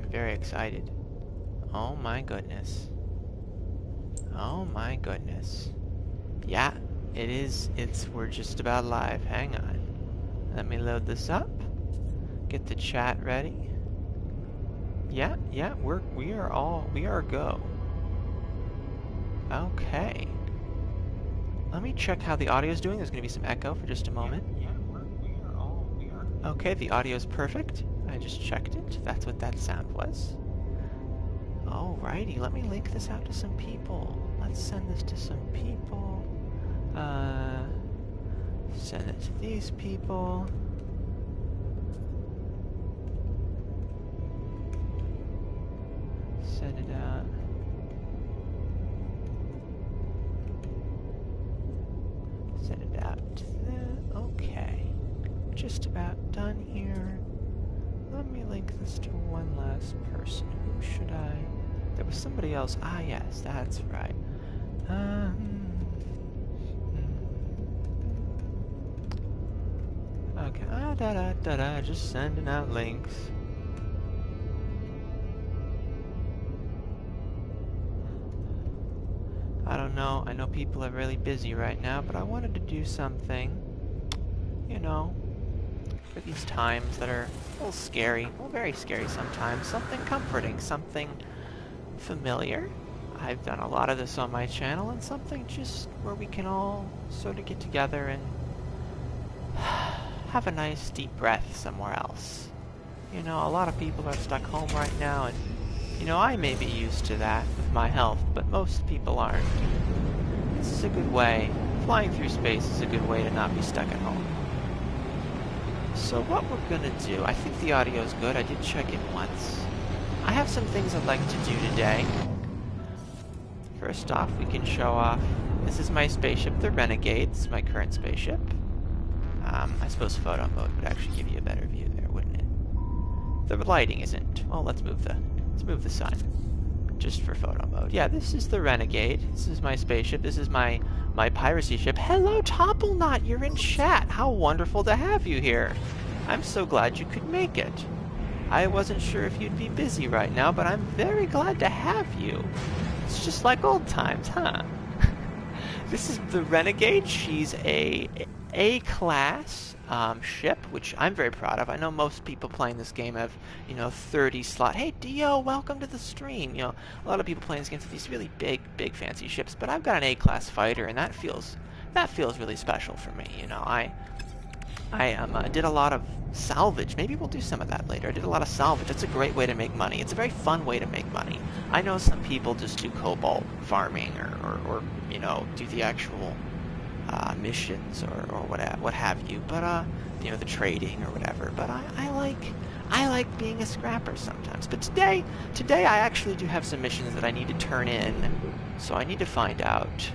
I'm very excited. Oh my goodness. Oh my goodness. Yeah, it is. We're just about live. Hang on. Let me load this up. Get the chat ready. Yeah, we are go. Okay. Let me check how the audio is doing. There's going to be some echo for just a moment. Okay, the audio is perfect. I just checked it. That's what that sound was. Alrighty, let me link this out to some people. Let's send this to some people. Send it to these people. Send it out. Send it out to them. Okay. Just about done here. Let me link this to one last person. Who should I? There was somebody else. Ah, yes, that's right. Okay. Just sending out links. I don't know. I know people are really busy right now, but I wanted to do something, you know, for these times that are a little scary, well, very scary sometimes. Something comforting, something familiar. I've done a lot of this on my channel, and something just where we can all sort of get together and have a nice deep breath somewhere else. You know, a lot of people are stuck home right now, and you know, I may be used to that with my health, but most people aren't. This is a good way. Flying through space is a good way to not be stuck at home. So what we're gonna do, I think the audio is good. I did check it once. I have some things I'd like to do today. First off, we can show off. This is my spaceship, the Renegade. This is my current spaceship. I suppose photo mode would actually give you a better view there, wouldn't it? The lighting isn't. Well, let's move the sun. Just for photo mode. Yeah, this is the Renegade. This is my spaceship. This is my piracy ship. Hello, Topplenot! You're in chat! How wonderful to have you here! I'm so glad you could make it. I wasn't sure if you'd be busy right now, but I'm very glad to have you. It's just like old times, huh? This is the Renegade. She's a A-class ship, which I'm very proud of. I know most people playing this game have, you know, 30 slot. Hey, Dio, welcome to the stream. You know, a lot of people playing this game have these really big fancy ships, but I've got an A-class fighter, and that feels really special for me. You know, I did a lot of salvage. Maybe we'll do some of that later. I did a lot of salvage. It's a great way to make money. It's a very fun way to make money. I know some people just do cobalt farming or you know, do the actual missions or what have you. But you know, the trading or whatever. But I like being a scrapper sometimes. But today I actually do have some missions that I need to turn in. So I need to find out.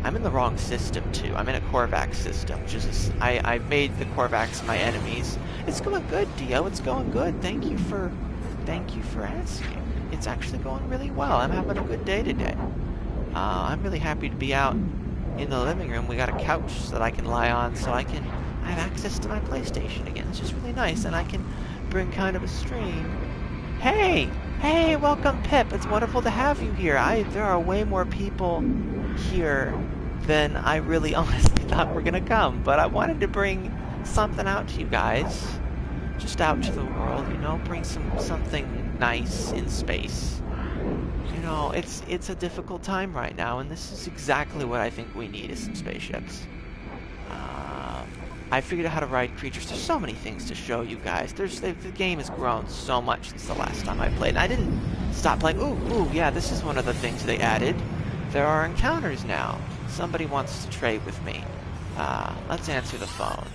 I'm in the wrong system too. I'm in a Korvax system, which is I've made the Korvax my enemies. It's going good, Dio. It's going good. Thank you for asking. It's actually going really well. I'm having a good day today. I'm really happy to be out in the living room. We got a couch that I can lie on, so I have access to my PlayStation again. It's just really nice, and I can bring kind of a stream. Hey, welcome, Pip. It's wonderful to have you here. There are way more people here than I really honestly thought were gonna come, but I wanted to bring something out to you guys, just out to the world, you know, bring something nice in space. You know, it's a difficult time right now, and this is exactly what I think we need, is some spaceships. I figured out how to ride creatures. There's so many things to show you guys. The game has grown so much since the last time I played, and I didn't stop playing. Ooh, yeah, this is one of the things they added. There are encounters now. Somebody wants to trade with me. Let's answer the phone.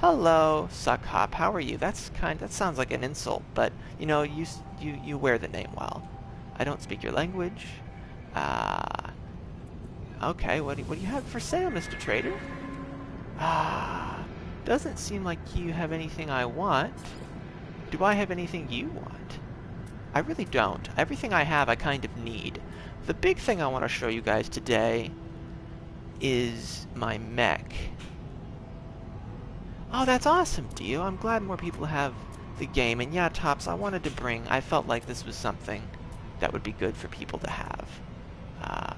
Hello, Suckhop. How are you? That sounds like an insult, but you know, you wear the name well. I don't speak your language. Okay, what do you have for sale, Mr. Trader? Doesn't seem like you have anything I want. Do I have anything you want? I really don't. Everything I have, I kind of need. The big thing I want to show you guys today is my mech. Oh, that's awesome, Dio. I'm glad more people have the game. And yeah, Tops, I felt like this was something that would be good for people to have.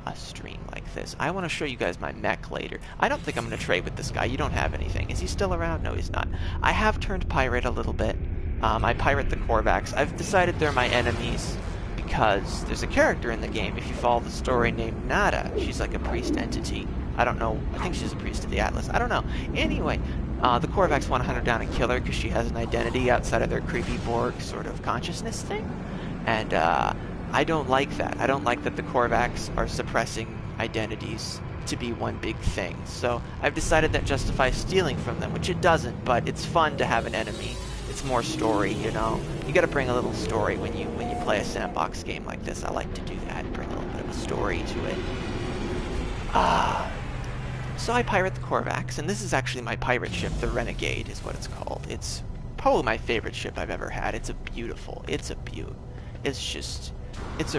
A stream like this. I want to show you guys my mech later. I don't think I'm going to trade with this guy. You don't have anything. Is he still around? No, he's not. I have turned pirate a little bit. I pirate the Korvax. I've decided they're my enemies because there's a character in the game, if you follow the story, named Nada. She's like a priest entity. I don't know. I think she's a priest of the Atlas. I don't know. Anyway, the Korvax want to hunt her down and kill her because she has an identity outside of their creepy Borg sort of consciousness thing. And, I don't like that. I don't like that the Korvax are suppressing identities to be one big thing. So I've decided that justifies stealing from them, which it doesn't, but it's fun to have an enemy. It's more story, you know. You gotta bring a little story when you play a sandbox game like this. I like to do that, bring a little bit of a story to it. So I pirate the Korvax, and this is actually my pirate ship, the Renegade is what it's called. It's probably my favorite ship I've ever had. It's a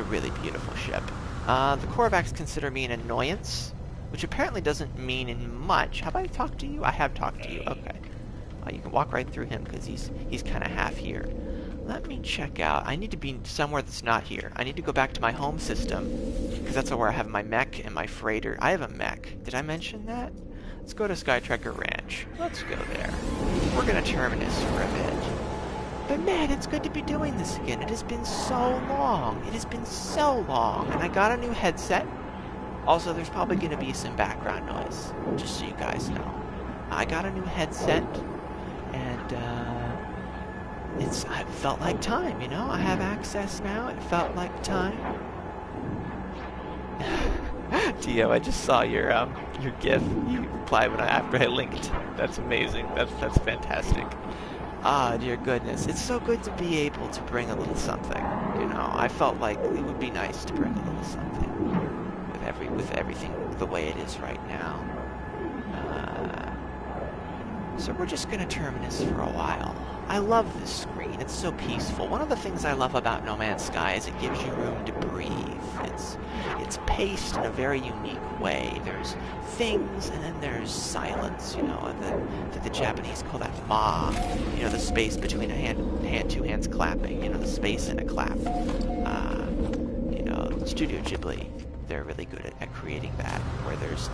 really beautiful ship. The Korvax consider me an annoyance, which apparently doesn't mean much. Have I talked to you? I have talked to you. Okay. You can walk right through him because he's kind of half here. Let me check out. I need to be somewhere that's not here. I need to go back to my home system because that's where I have my mech and my freighter. I have a mech. Did I mention that? Let's go to Skytracker Ranch. Let's go there. We're going to terminus for a bit. But man, it's good to be doing this again. It has been so long. It has been so long. And I got a new headset. Also, there's probably going to be some background noise, just so you guys know. I got a new headset, and it felt like time, you know? I have access now. It felt like time. Dio, I just saw your GIF. You replied after I linked. That's amazing. That's fantastic. Ah, dear goodness. It's so good to be able to bring a little something, you know. I felt like it would be nice to bring a little something with everything the way it is right now. So we're just going to terminus for a while. I love this screen. It's so peaceful. One of the things I love about No Man's Sky is it gives you room to breathe. It's paced in a very unique way. There's things, and then there's silence, you know, the Japanese call that ma, you know, the space between two hands clapping, you know, the space in a clap. You know, Studio Ghibli, they're really good at creating that, where there's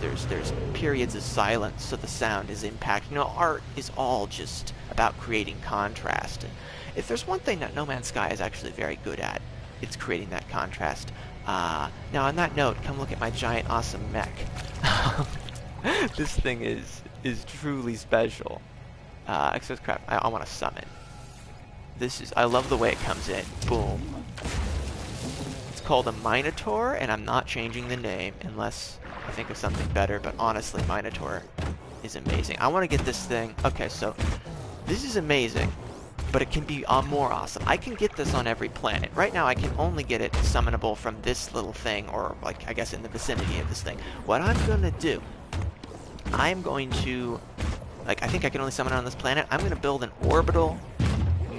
periods of silence, so the sound is impacted. You know, art is all just about creating contrast. And if there's one thing that No Man's Sky is actually very good at, it's creating that contrast. Now on that note, come look at my giant awesome mech. This thing is truly special. Except crap, I want to summon. I love the way it comes in. Boom. It's called a Minotaur, and I'm not changing the name unless I think of something better, but honestly, Minotaur is amazing. I want to get this thing. Okay, so this is amazing, but it can be more awesome. I can get this on every planet. Right now, I can only get it summonable from this little thing, or, like, I guess in the vicinity of this thing. What I'm going to do, I'm going to, like, I think I can only summon it on this planet. I'm going to build an orbital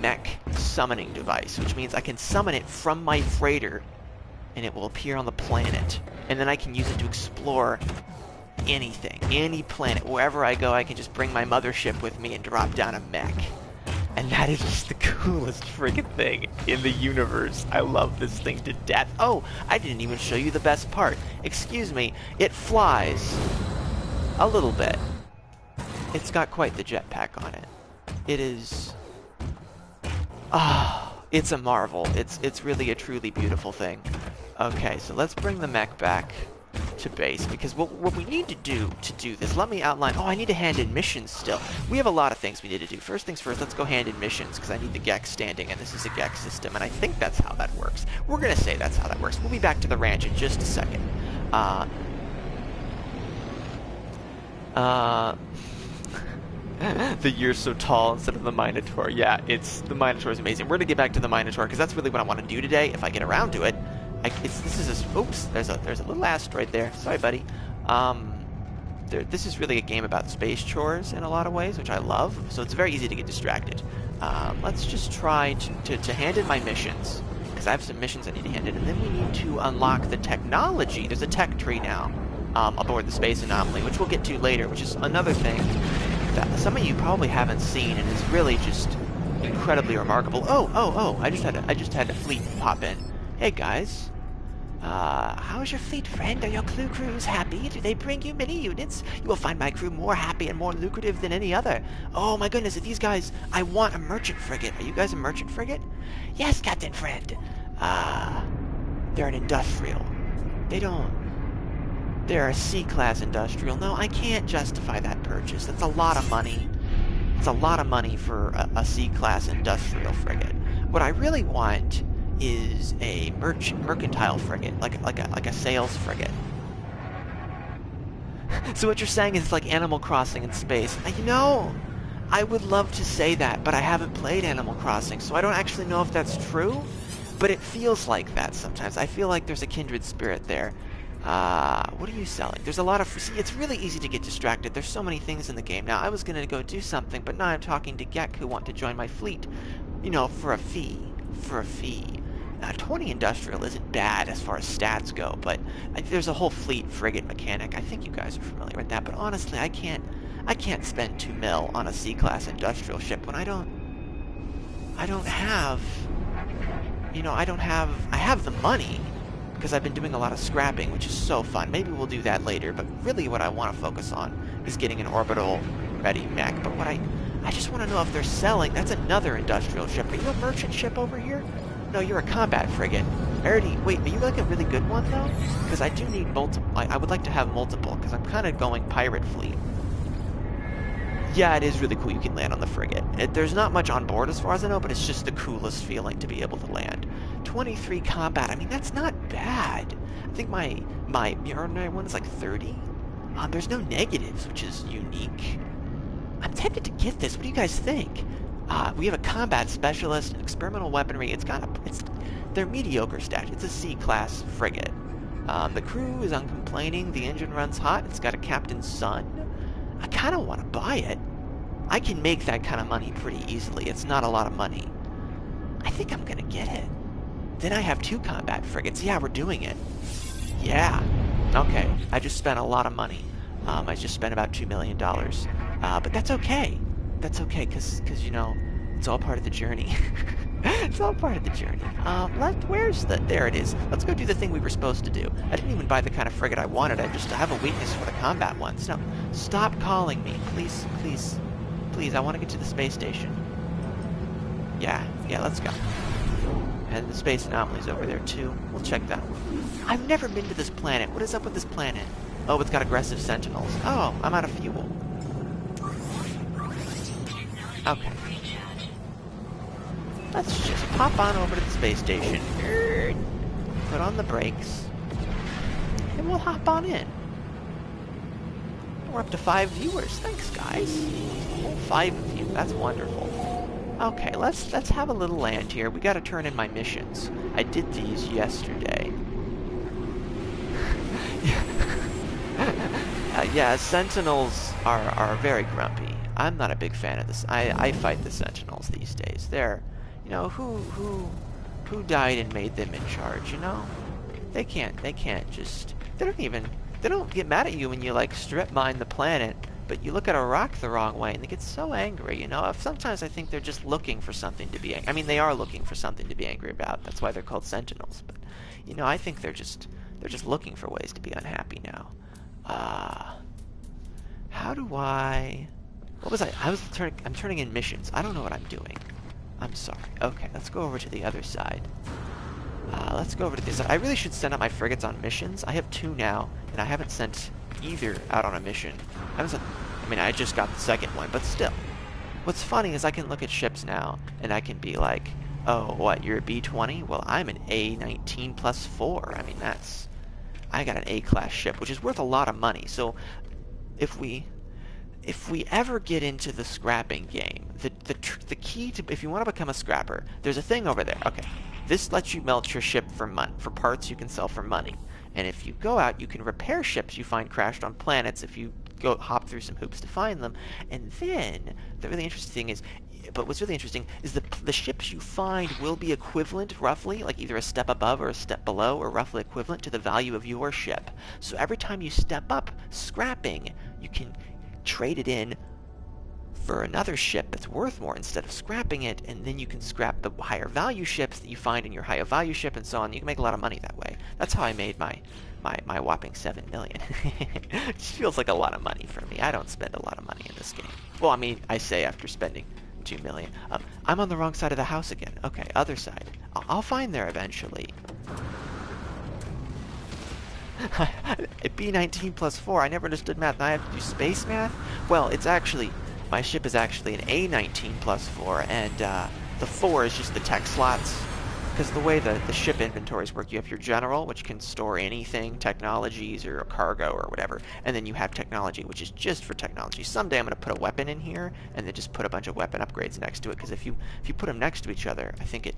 mech summoning device, which means I can summon it from my freighter, and it will appear on the planet. And then I can use it to explore anything, any planet. Wherever I go, I can just bring my mothership with me and drop down a mech. And that is just the coolest friggin' thing in the universe. I love this thing to death. Oh, I didn't even show you the best part. Excuse me, it flies a little bit. It's got quite the jetpack on it. It is... it's a marvel. It's really a truly beautiful thing. Okay, so let's bring the mech back to base, because what we need to do this, let me outline. Oh, I need to hand in missions still. We have a lot of things we need to do. First things first, let's go hand in missions, because I need the Gex standing, and this is a Gex system, and I think that's how that works. We're going to say that's how that works. We'll be back to the ranch in just a second. The You're So Tall instead of the Minotaur. Yeah, the Minotaur is amazing. We're going to get back to the Minotaur, because that's really what I want to do today, if I get around to it. Oops, there's a little asteroid there. Sorry, buddy. This is really a game about space chores in a lot of ways, which I love. So it's very easy to get distracted. Let's just try to hand in my missions, because I have some missions I need to hand in, and then we need to unlock the technology. There's a tech tree now aboard the Space Anomaly, which we'll get to later, which is another thing that some of you probably haven't seen, and is really just incredibly remarkable. Oh! I just had a fleet pop in. Hey guys, how's your fleet, friend? Are your crews happy? Do they bring you many units? You will find my crew more happy and more lucrative than any other. Oh my goodness, if these guys... I want a merchant frigate. Are you guys a merchant frigate? Yes, Captain Friend. They're an industrial. They're a C-class industrial. No, I can't justify that purchase. That's a lot of money. It's a lot of money for a C-class industrial frigate. What I really want is a mercantile frigate, like a sales frigate. So what you're saying is it's like Animal Crossing in space. You know, I would love to say that, but I haven't played Animal Crossing, so I don't actually know if that's true. But it feels like that sometimes. I feel like there's a kindred spirit there. What are you selling? There's a lot of... See, it's really easy to get distracted. There's so many things in the game. Now, I was going to go do something, but now I'm talking to Gek who want to join my fleet. You know, for a fee. 20 industrial isn't bad as far as stats go, but there's a whole fleet frigate mechanic. I think you guys are familiar with that, but honestly, I can't spend 2 mil on a C-class industrial ship when I don't have... You know, I have the money, because I've been doing a lot of scrapping, which is so fun. Maybe we'll do that later, but really what I want to focus on is getting an orbital-ready mech. But what I just want to know if they're selling... That's another industrial ship. Are you a merchant ship over here? No, you're a combat frigate. Wait, are you like a really good one, though? Because I do need multiple... I would like to have multiple, because I'm kind of going pirate fleet. Yeah, it is really cool you can land on the frigate. There's not much on board as far as I know, but it's just the coolest feeling to be able to land. 23 combat, I mean, that's not bad. I think my ordinary one is like 30. There's no negatives, which is unique. I'm tempted to get this. What do you guys think? We have a combat specialist, an experimental weaponry. They're mediocre stats. It's a C-class frigate. The crew is uncomplaining. The engine runs hot. It's got a captain's son. I kind of want to buy it. I can make that kind of money pretty easily. It's not a lot of money. I think I'm going to get it. Then I have 2 combat frigates. Yeah, we're doing it. Yeah. Okay. I just spent a lot of money. I just spent about $2 million. But that's okay. That's okay, because, you know, it's all part of the journey. It's all part of the journey. Where's the... There it is. Let's go do the thing we were supposed to do. I didn't even buy the kind of frigate I wanted. I just have a weakness for the combat ones. No, stop calling me. Please, please, please. I want to get to the space station. Yeah, let's go. And the space anomaly's over there, too. We'll check that one. I've never been to this planet. What is up with this planet? Oh, it's got aggressive sentinels. Oh, I'm out of fuel. Okay. Let's just pop on over to the space station, put on the brakes, and we'll hop on in. We're up to 5 viewers. Thanks, guys. 5 of you. That's wonderful. Okay, let's have a little land here. We got to turn in my missions. I did these yesterday. Yeah, Sentinels are very grumpy. I'm not a big fan of this. I fight the Sentinels these days. They're... You know, who died and made them in charge, you know? They can't just... They don't get mad at you when you, like, strip mine the planet, but you look at a rock the wrong way and they get so angry, you know? Sometimes I think they're just looking for something to be angry. I mean, they are looking for something to be angry about. That's why they're called Sentinels. But, you know, I think they're just looking for ways to be unhappy now. How do I... What was I? I'm turning in missions. I don't know what I'm doing. I'm sorry. Okay, let's go over to the other side. Let's go over to this side. I really should send out my frigates on missions. I have 2 now, and I haven't sent either out on a mission. I just got the second one, but still. What's funny is I can look at ships now, and I can be like, oh, what, you're a B-20? Well, I'm an A-19 plus 4. I mean, I got an A-class ship, which is worth a lot of money. So, if we ever get into the scrapping game, the key to... If you want to become a scrapper, there's a thing over there. Okay, this lets you melt your ship for parts you can sell for money. And if you go out, you can repair ships you find crashed on planets if you hop through some hoops to find them. And then, the really interesting thing is... But what's really interesting is the ships you find will be equivalent, roughly, like either a step above or a step below, or roughly equivalent to the value of your ship. So every time you step up scrapping, you can trade it in for another ship that's worth more instead of scrapping it, and then you can scrap the higher value ships that you find in your higher value ship and so on. You can make a lot of money that way. That's how I made my whopping 7 million. It just feels like a lot of money for me. I don't spend a lot of money in this game. Well, I mean, I say after spending 2 million. I'm on the wrong side of the house again. Okay, other side. I'll find there eventually. B19 plus 4. I never understood math. Now I have to do space math? Well, it's actually, my ship is actually an A19 plus 4, and the 4 is just the tech slots. Because the way the ship inventories work, you have your general, which can store anything, technologies or cargo or whatever, and then you have technology, which is just for technology. Someday I'm going to put a weapon in here, and then just put a bunch of weapon upgrades next to it, because if you put them next to each other, I think it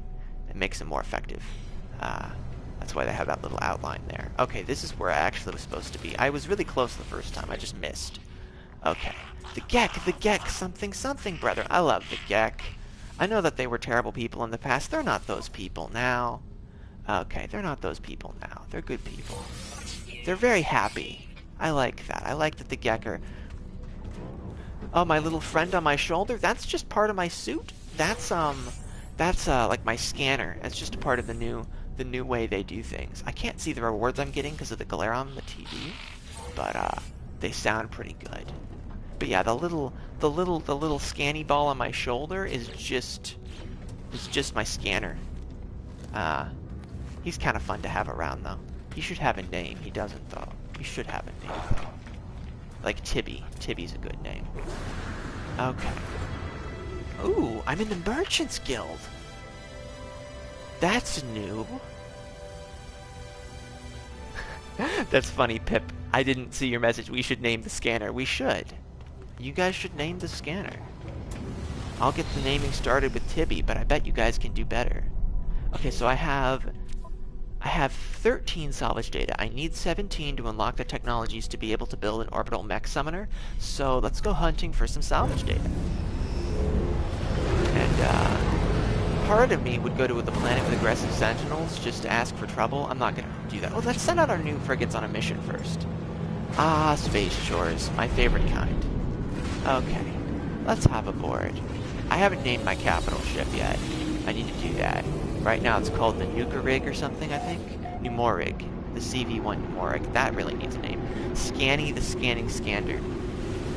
makes them more effective. That's why they have that little outline there. Okay, this is where I actually was supposed to be. I was really close the first time. I just missed. Okay. The Gek, something, brother. I love the Gek. I know that they were terrible people in the past. They're not those people now. Okay, they're not those people now. They're good people. They're very happy. I like that. I like that the Gek are... Oh, my little friend on my shoulder? That's just part of my suit? That's like my scanner. That's just a part of the new way they do things. I can't see the rewards I'm getting because of the glare on the TV, but they sound pretty good. But yeah, the little scanny ball on my shoulder is just my scanner. He's kind of fun to have around though. He should have a name. He doesn't though. He should have a name though. Like Tibby. Tibby's a good name. Okay. Ooh, I'm in the Merchants Guild. That's new. That's funny, Pip. I didn't see your message. We should name the scanner. We should. You guys should name the scanner. I'll get the naming started with Tibby, but I bet you guys can do better. Okay, so I have 13 salvage data. I need 17 to unlock the technologies to be able to build an orbital mech summoner. So let's go hunting for some salvage data. And part of me would go to the planet with aggressive sentinels just to ask for trouble. I'm not going to do that. Oh, let's send out our new frigates on a mission first. Ah, space shores, my favorite kind. Okay, let's hop aboard. I haven't named my capital ship yet. I need to do that. Right now it's called the Nukarig or something, I think. Numorig. The CV-1 Numorig. That really needs a name. Scanny, the scanning scanner.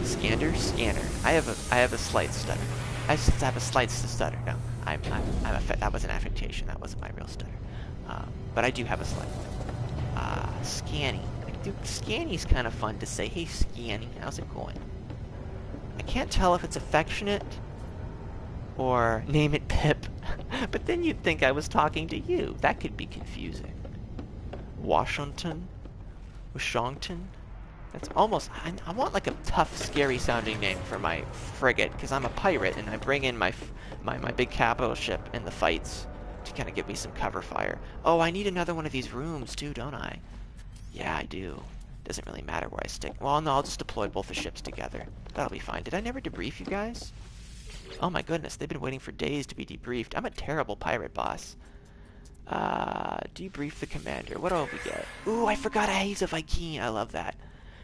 Scanner? I have a slight stutter. I just have a slight stutter. No, that was an affectation. That wasn't my real stutter. But I do have a slight. Scanny. Scanny's kind of fun to say. Hey, Scanny, how's it going? I can't tell if it's affectionate or name it Pip, but then you'd think I was talking to you. That could be confusing. Washington? That's almost... I want like a tough, scary sounding name for my frigate, because I'm a pirate and I bring in my big capital ship in the fights to kind of give me some cover fire. Oh, I need another one of these rooms too, don't I? Yeah, I do. Doesn't really matter where I stick. Well, no, I'll just deploy both the ships together. That'll be fine. Did I never debrief you guys? Oh my goodness, they've been waiting for days to be debriefed. I'm a terrible pirate boss. Debrief the commander. What do we get? Ooh, I forgot he's a Viking. I love that.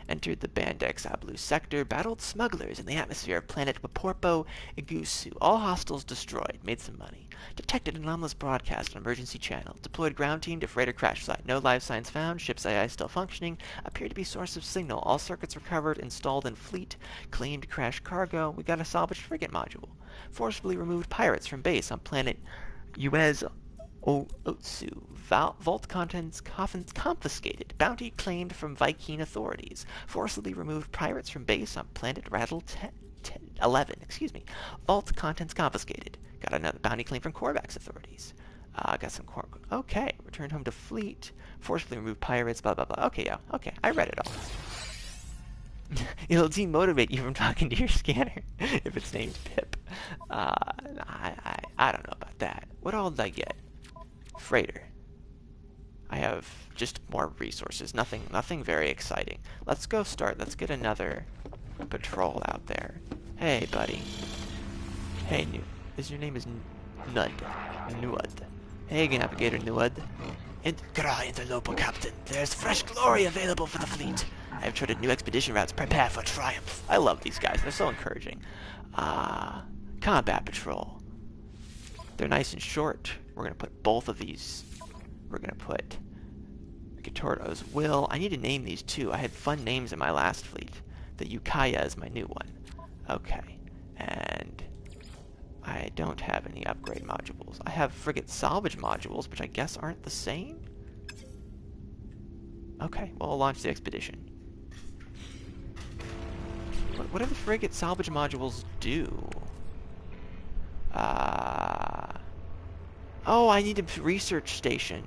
Entered the Bandex Blue sector, battled smugglers in the atmosphere of planet Waporpo Igusu. All hostiles destroyed. Made some money. Detected anomalous broadcast on emergency channel. Deployed ground team to freighter crash site. No live signs found. Ship's AI still functioning. Appeared to be source of signal. All circuits recovered. Installed in fleet. Claimed crash cargo. We got a salvaged frigate module. Forcibly removed pirates from base on planet Uez Otsu. Vault contents confiscated. Bounty claimed from Viking authorities. Forcibly removed pirates from base on planet Rattle 11. Vault contents confiscated. Got another bounty claim from Korvax authorities. Got some okay. Returned home to fleet. Forcibly removed pirates. Blah blah blah. Okay, yeah. Okay, I read it all. It'll demotivate you from talking to your scanner if it's named Pip. I don't know about that. What all did I get? Freighter. I have just more resources. Nothing very exciting. Let's go start. Let's get another patrol out there. Hey, buddy. Hey, your name is Nud. Nuad. Hey, Navigator Nuad. Interloper, Captain. There's fresh glory available for the fleet. I have charted new expedition routes. Prepare for triumph. I love these guys. They're so encouraging. Combat patrol. They're nice and short. We're going to put both of these. We're going to put Gatordo's Will. I need to name these too. I had fun names in my last fleet. The Ukiah is my new one. Okay. And I don't have any upgrade modules. I have frigate salvage modules, which I guess aren't the same? Okay, well, I'll launch the expedition. What do the frigate salvage modules do? Oh, I need a research station.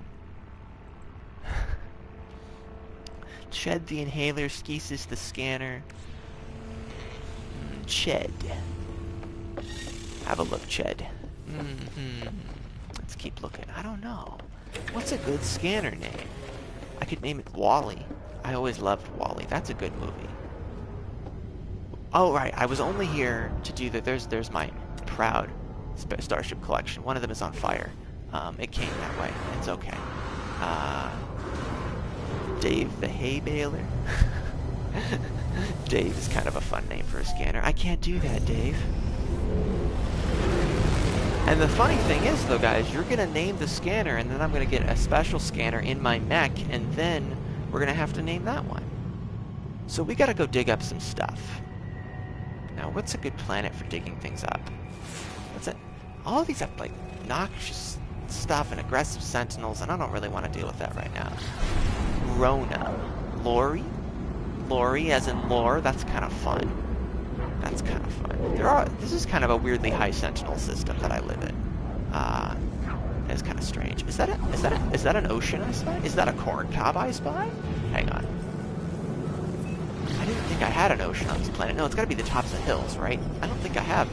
Ched the inhaler, Skesis the scanner. Ched. Have a look, Ched. Let's keep looking. I don't know. What's a good scanner name? I could name it Wally. I always loved Wally. That's a good movie. Oh, right. I was only here to do that. There's my proud Starship collection. One of them is on fire. It came that way. It's okay. Dave the hay baler. Dave is kind of a fun name for a scanner. I can't do that, Dave. And the funny thing is, though, guys, you're going to name the scanner, and then I'm going to get a special scanner in my mech, and then we're going to have to name that one. So we got to go dig up some stuff. Now, what's a good planet for digging things up? What's it? All of these have, like, noxious stuff and aggressive sentinels, and I don't really want to deal with that right now. Rona. Lori? Lori, as in lore, that's kind of fun. That's kind of fun. This is kind of a weirdly high sentinel system that I live in. It's kind of strange. Is that an ocean I spy? Is that a corn cob I spy? Hang on. I didn't think I had an ocean on this planet. No, it's got to be the tops of hills, right? I don't think I have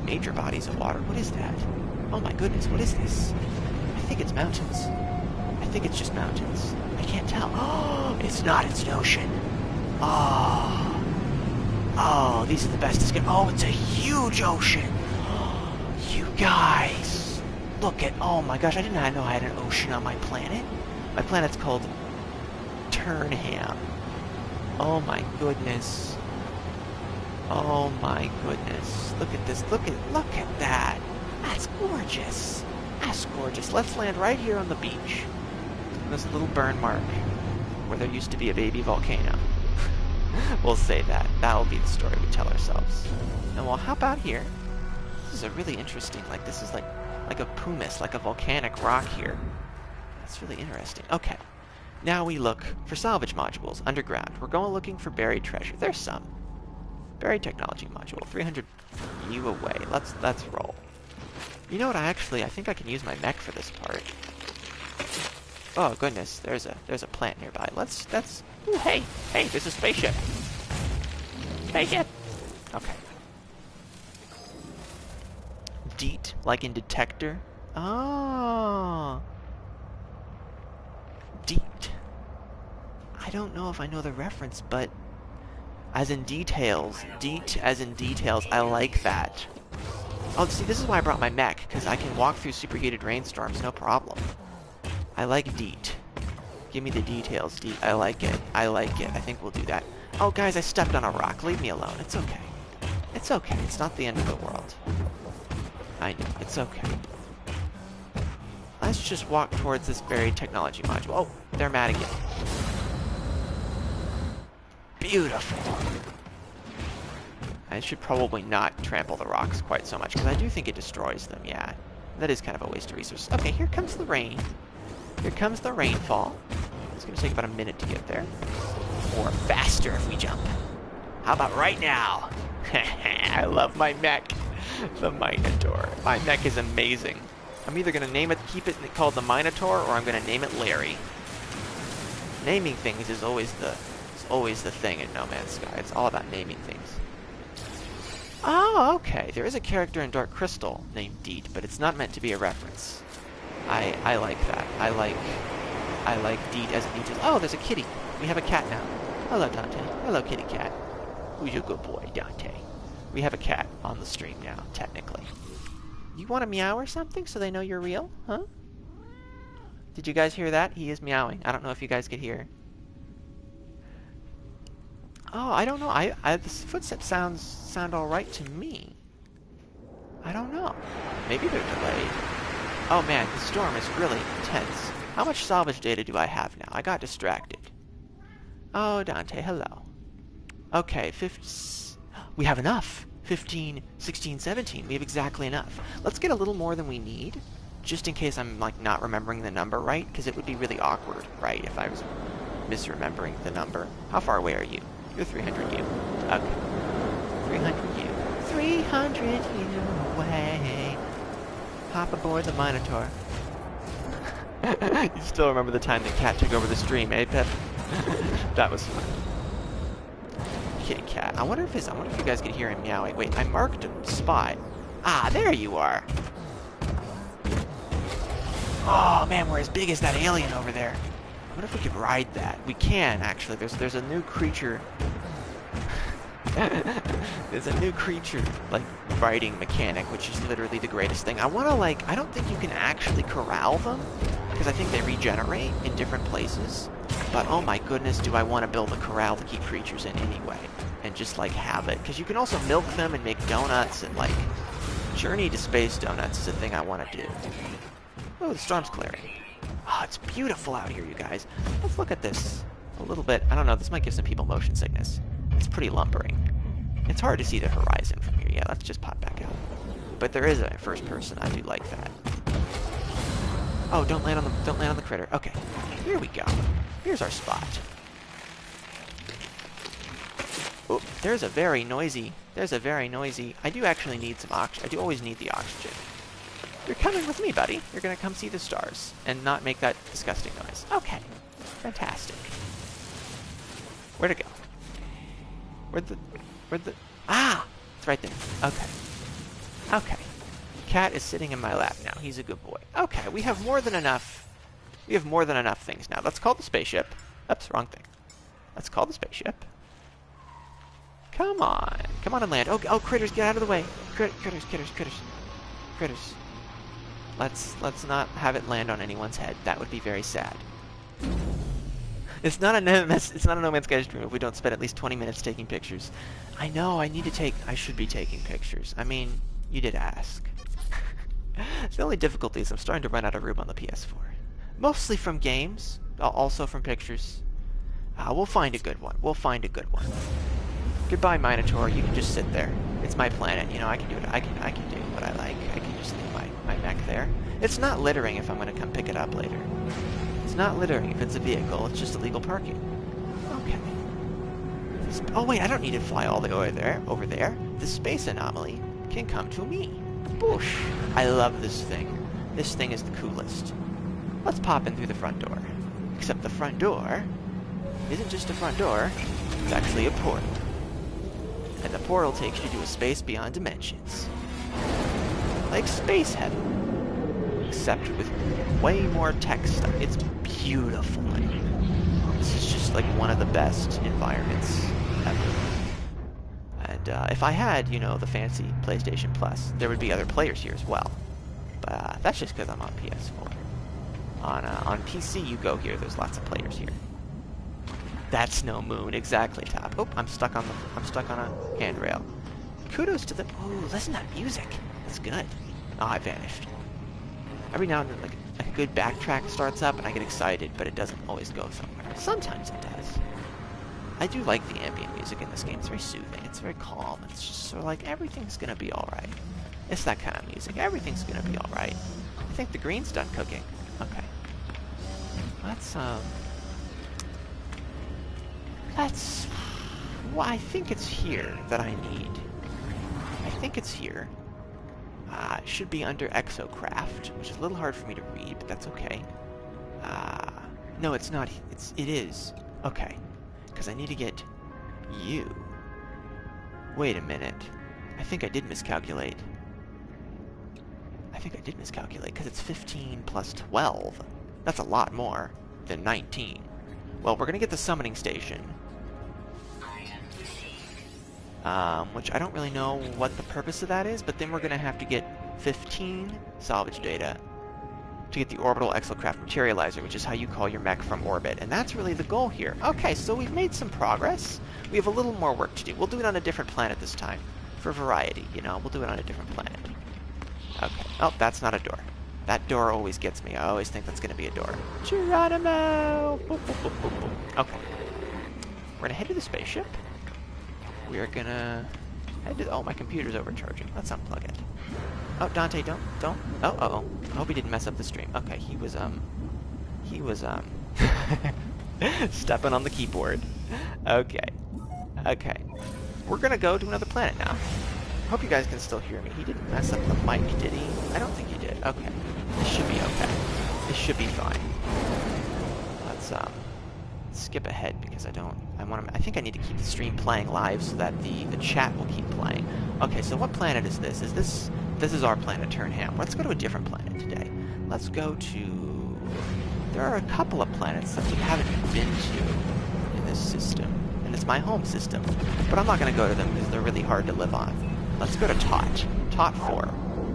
major bodies of water. What is that? Oh my goodness, what is this? I think it's mountains. I think it's just mountains. I can't tell. Oh, it's not. It's an ocean. Oh, these are the best. Oh, it's a huge ocean. You guys, look at. Oh my gosh, I did not know I had an ocean on my planet. My planet's called Turnham. Oh my goodness. Oh my goodness. Look at this. Look at that. That's gorgeous. That's gorgeous. Let's land right here on the beach. This little burn mark where there used to be a baby volcano. We'll say that. That'll be the story we tell ourselves. And well, how about here? This is a really interesting, this is like a pumice, like a volcanic rock here. That's really interesting. Okay. Now we look for salvage modules underground. We're going looking for buried treasure. There's some. Buried technology module. 300 U away. Let's roll. You know what? I think I can use my mech for this part. Oh goodness, there's a plant nearby. Ooh, hey, there's a spaceship. Spaceship. Okay. Deet, like in detector. Oh. Deet. I don't know if I know the reference, but as in details. Deet as in details. I like that. Oh, see, this is why I brought my mech, because I can walk through superheated rainstorms, no problem. I like Deet. Give me the details, Deet. I like it. I like it. I think we'll do that. Oh, guys, I stepped on a rock. Leave me alone. It's okay. It's okay. It's not the end of the world. I know. It's okay. Let's just walk towards this buried technology module. Oh, they're mad again. Beautiful. I should probably not trample the rocks quite so much, because I do think it destroys them, yeah. That is kind of a waste of resources. Okay, here comes the rain. Here comes the rainfall. It's going to take about a minute to get there. Or faster if we jump. How about right now? I love my mech. The Minotaur. My mech is amazing. I'm either going to keep it called the Minotaur, or I'm going to name it Larry. Naming things is always the thing in No Man's Sky. It's all about naming things. Oh, okay. There is a character in Dark Crystal named Deet, but it's not meant to be a reference. I like that. I like Deet as a detail. Oh, there's a kitty. We have a cat now. Hello, Dante. Hello, kitty cat. Who's your good boy, Dante? We have a cat on the stream now, technically. You want to meow or something so they know you're real? Huh? Did you guys hear that? He is meowing. I don't know if you guys could hear. Oh, I don't know. The footsteps sound all right to me. I don't know. Maybe they're delayed. Oh man, the storm is really intense. How much salvage data do I have now? I got distracted. Oh, Dante, hello. Okay, we have enough. 15, 16, 17. We have exactly enough. Let's get a little more than we need, just in case I'm like not remembering the number right, because it would be really awkward, right, if I was misremembering the number. How far away are you? You're 300 U. Okay. 300 U. 300 U away. Hop aboard the Minotaur. You still remember the time the cat took over the stream, eh, Pep? That was fun. Kitty cat. I wonder if you guys could hear him meowing. Wait, I marked a spot. Ah, there you are. Oh man, we're as big as that alien over there. I wonder if we could ride that. We can actually. There's a new creature. There's a new creature like riding mechanic, which is literally the greatest thing. I don't think you can actually corral them, because I think they regenerate in different places. But oh my goodness, do I want to build a corral to keep creatures in anyway, and just like have it, because you can also milk them and make donuts, and like Journey to Space donuts is a thing I want to do. Oh, the storm's clearing. Oh, it's beautiful out here, you guys. Let's look at this a little bit. I don't know, this might give some people motion sickness. It's pretty lumbering. It's hard to see the horizon from here. Yeah, let's just pop back out. But there is a first person. I do like that. Oh, don't land on the critter. Okay, here we go. Here's our spot. Oh, there's a very noisy. I do actually need some oxygen. I do always need the oxygen. You're coming with me, buddy. You're gonna come see the stars and not make that disgusting noise. Okay, fantastic. Where'd it go? Where'd the... Ah! It's right there. Okay. Okay. Cat is sitting in my lap now. He's a good boy. Okay, we have more than enough. We have more than enough things now. Let's call the spaceship. Oops, wrong thing. Let's call the spaceship. Come on. Come on and land. Oh, critters, get out of the way. Critters. Let's not have it land on anyone's head. That would be very sad. It's not a No Man's Sky stream if we don't spend at least 20 minutes taking pictures. I know, I should be taking pictures. I mean, you did ask. The only difficulty is I'm starting to run out of room on the PS4. Mostly from games, also from pictures. We'll find a good one. Goodbye, Minotaur. You can just sit there. It's my planet. You know, I can do it. I can do what I like. I can just leave my mech there. It's not littering if I'm going to come pick it up later. It's not littering if it's a vehicle. It's just illegal parking. Okay. Oh wait, I don't need to fly all the way over there. The space anomaly can come to me. Boosh! I love this thing. This thing is the coolest. Let's pop in through the front door. Except the front door isn't just a front door. It's actually a portal. And the portal takes you to a space beyond dimensions. Like space heaven. Except with way more tech stuff. It's beautiful. This is just like one of the best environments ever. And if I had, you know, the fancy PlayStation Plus, there would be other players here as well. But that's just because I'm on PS4. On PC, you go here. There's lots of players here. That's no moon, exactly, Top. Oh, I'm stuck on a handrail. Kudos to the. Ooh, listen to that music. That's good. Oh, I vanished. Every now and then, like a good backtrack starts up, and I get excited, but it doesn't always go somewhere. Sometimes it does. I do like the ambient music in this game. It's very soothing. It's very calm. It's just sort of like everything's gonna be all right. It's that kind of music. Everything's gonna be all right. I think the green's done cooking. Okay. Well, I think it's here that I need. I think it's here. It should be under Exocraft, which is a little hard for me to read, but that's okay. No, it's not. It is. Okay. Because I need to get you. Wait a minute. I think I did miscalculate. Because it's 15 plus 12. That's a lot more than 19. Well, we're going to get the summoning station. Which I don't really know what the purpose of that is, but then we're going to have to get 15 salvage data to get the orbital exocraft materializer, which is how you call your mech from orbit. And that's really the goal here. Okay, so we've made some progress. We have a little more work to do. We'll do it on a different planet this time. For variety, you know, we'll do it on a different planet. Okay. Oh, that's not a door. That door always gets me. I always think that's going to be a door. Geronimo! Boop, boop, boop, boop, boop. Okay. We're going to head to the spaceship. We are going to head to... Oh, my computer's overcharging. Let's unplug it. Oh, Dante, don't. Oh, uh-oh. I hope he didn't mess up the stream. Okay, he was stepping on the keyboard. Okay. Okay. We're going to go to another planet now. I hope you guys can still hear me. He didn't mess up the mic, did he? I don't think he did. Okay. This should be okay. This should be fine. Let's skip ahead because I think I need to keep the stream playing live so that the chat will keep playing. Okay, so what planet is this? This is our planet, Turnham. Let's go to a different planet today. Let's go to... There are a couple of planets that we haven't been to in this system. And it's my home system. But I'm not going to go to them because they're really hard to live on. Let's go to Tot. Tot 4.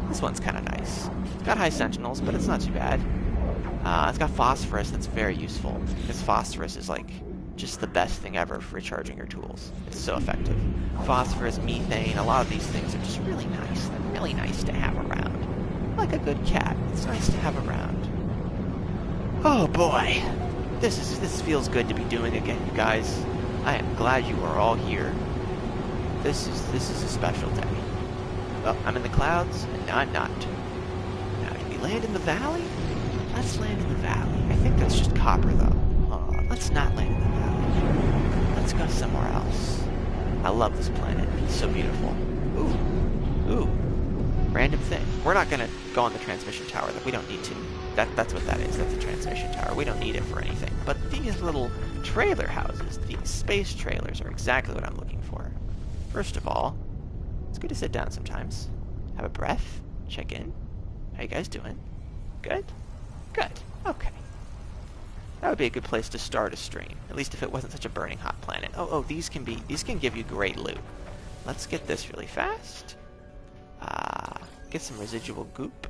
This one's kind of nice. It's got high sentinels, but it's not too bad. It's got phosphorus that's very useful. Because phosphorus is like just the best thing ever for recharging your tools. It's so effective. Phosphorus, methane, a lot of these things are just really nice. They're really nice to have around. Like a good cat. It's nice to have around. Oh boy. This feels good to be doing again, you guys. I am glad you are all here. This is a special day. Oh, I'm in the clouds, and now I'm not. Now, do we land in the valley? Let's land in the valley. I think that's just copper, though. Let's not land in the valley. Let's go somewhere else. I love this planet. It's so beautiful. Ooh. Random thing. We're not going to go on the transmission tower. We don't need to. That's what that is. That's a transmission tower. We don't need it for anything. But these little trailer houses, these space trailers, are exactly what I'm looking for. First of all, it's good to sit down sometimes. Have a breath. Check in. How you guys doing? Good? Good. Okay. That would be a good place to start a stream. At least if it wasn't such a burning hot planet. Oh, these can give you great loot. Let's get this really fast. Get some residual goop.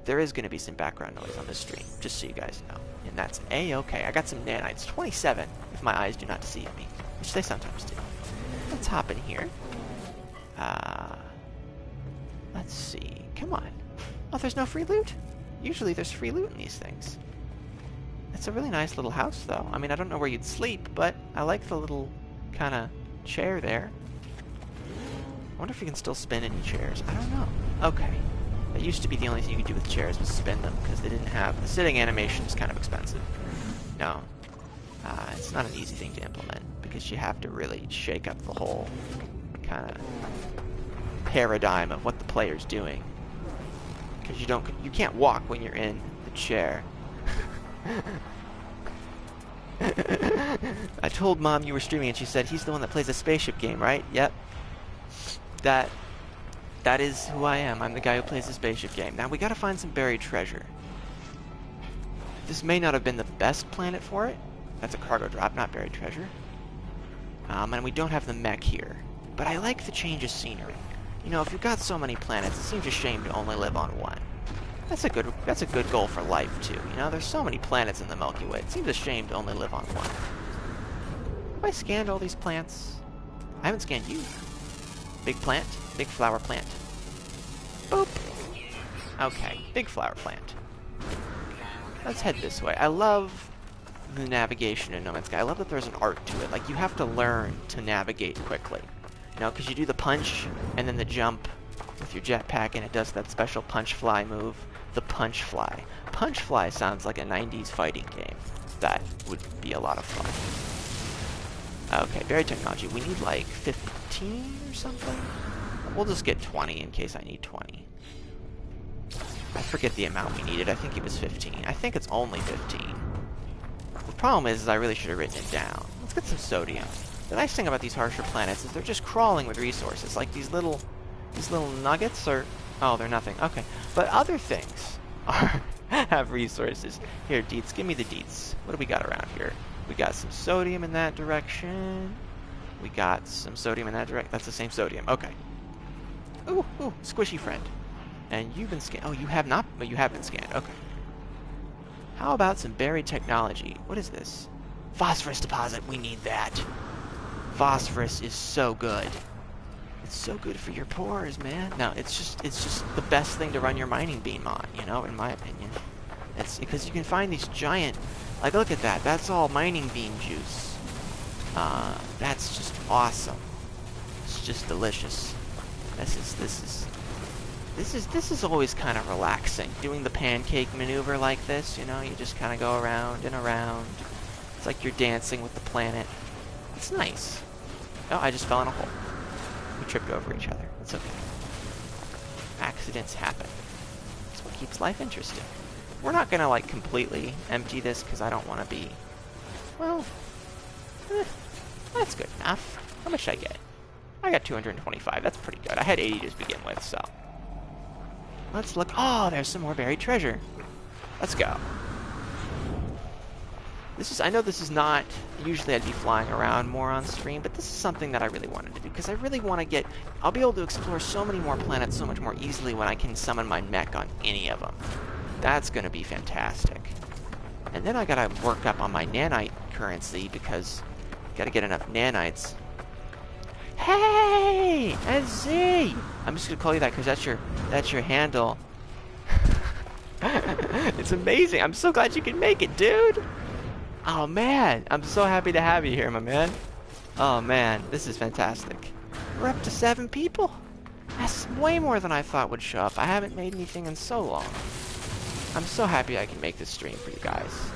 There is going to be some background noise on this stream, just so you guys know. And that's A-okay. I got some nanites. 27, if my eyes do not deceive me. Which they sometimes do. Let's hop in here. Let's see. Come on. Oh, there's no free loot? Usually there's free loot in these things. It's a really nice little house, though. I mean, I don't know where you'd sleep, but I like the little kind of chair there. I wonder if you can still spin any chairs. I don't know. Okay. That used to be the only thing you could do with chairs was spin them, because they didn't have... The sitting animation is kind of expensive. No. It's not an easy thing to implement, because you have to really shake up the whole kind of paradigm of what the player's doing. Because you can't walk when you're in the chair. I told Mom you were streaming, and she said, he's the one that plays a spaceship game, right? Yep. That is who I am. I'm the guy who plays the spaceship game. Now, we gotta find some buried treasure. This may not have been the best planet for it. That's a cargo drop, not buried treasure. And we don't have the mech here. But I like the change of scenery. You know, if you've got so many planets, it seems a shame to only live on one. That's a good goal for life, too. You know, there's so many planets in the Milky Way. It seems a shame to only live on one. Have I scanned all these plants? I haven't scanned you. Big plant. Big flower plant. Boop. Okay, big flower plant. Let's head this way. I love the navigation in No Man's Sky. I love that there's an art to it. Like, you have to learn to navigate quickly. You know, because you do the punch and then the jump with your jetpack, and it does that special punch fly move. The punch fly. Punch fly sounds like a 90s fighting game. That would be a lot of fun. Okay, buried technology. We need like 15 or something? We'll just get 20 in case I need 20. I forget the amount we needed. I think it was 15. I think it's only 15. The problem is I really should have written it down. Let's get some sodium. The nice thing about these harsher planets is they're just crawling with resources. Like these little nuggets are... Oh, they're nothing. Okay. But other things have resources. Here, deets. Give me the deets. What do we got around here? We got some sodium in that direction. We got some sodium in that direction. That's the same sodium. Okay. Ooh, squishy friend. And you've been scanned. Oh, you have not? But you have been scanned. Okay. How about some buried technology? What is this? Phosphorus deposit. We need that. Phosphorus is so good. It's so good for your pores, man. No, it's just the best thing to run your mining beam on, you know, in my opinion. It's because you can find these giant, like, look at that. That's all mining beam juice. That's just awesome. It's just delicious. This is always kind of relaxing. Doing the pancake maneuver like this, you know, you just kind of go around and around. It's like you're dancing with the planet. It's nice. Oh, I just fell in a hole. We tripped over each other. It's okay. Accidents happen. That's what keeps life interesting. We're not gonna, like, completely empty this because I don't want to be... Well, that's good enough. How much did I get? I got 225. That's pretty good. I had 80 to begin with, so... Let's look. Oh, there's some more buried treasure. Let's go. I know this is not, usually I'd be flying around more on stream, but this is something that I really wanted to do, because I really want to get, I'll be able to explore so many more planets so much more easily when I can summon my mech on any of them. That's going to be fantastic. And then I got to work up on my nanite currency, because got to get enough nanites. Hey! SZ! I'm just going to call you that because that's your handle. It's amazing. I'm so glad you can make it, dude. Oh, man. I'm so happy to have you here, my man. Oh, man. This is fantastic. We're up to 7 people. That's way more than I thought would show up. I haven't made anything in so long. I'm so happy I can make this stream for you guys.